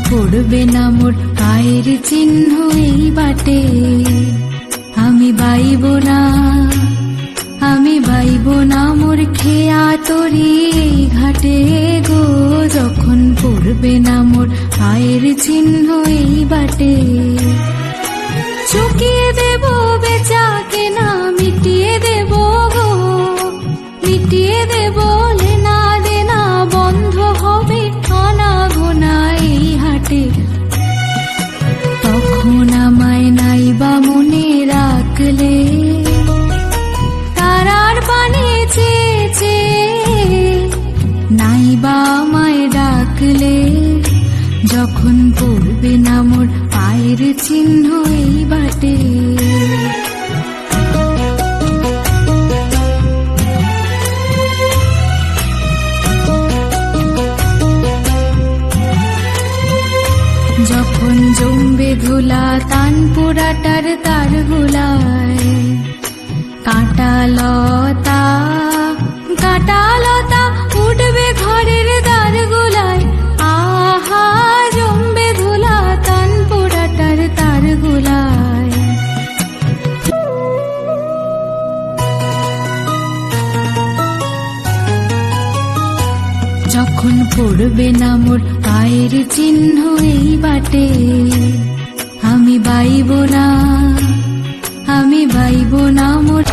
পড়বে না মোর পায়ের চিহ্ন এই বাটে, আমি বাইব না, আমি বাইব না মোর খেয়া তরি এই ঘাটে গো। যখন পড়বে না মোর পায়ের চিহ্ন এই বাটে, চুকিয়ে দেব বেচা কেনা, মিটিয়ে দেব গো, মিটিয়ে দেব লেনা দেনা, বন্ধ হবে আনা গোনা এই হাটে। তখন আমায় নাইবা মনে রাখলে, তারার পানে চেয়ে নাইবা আমায় ডাকলে, যখন পড়বে না মোর পায়ের চিহ্ন এই বাটে। যখন জমবে ধুলা তানপুরাটার তার গুলায়, কাঁটা লতা কাঁটা লতা উঠবে ঘরের দ্বার গুলায়, আহা জমবে ধুলা তানপুরাটার তার গুলায়। যখন পড়বে না মোর পায়ের চিহ্ন এই বাটে, আমি বাইব না, আমি বাইব না মোর।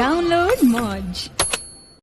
Download Moj.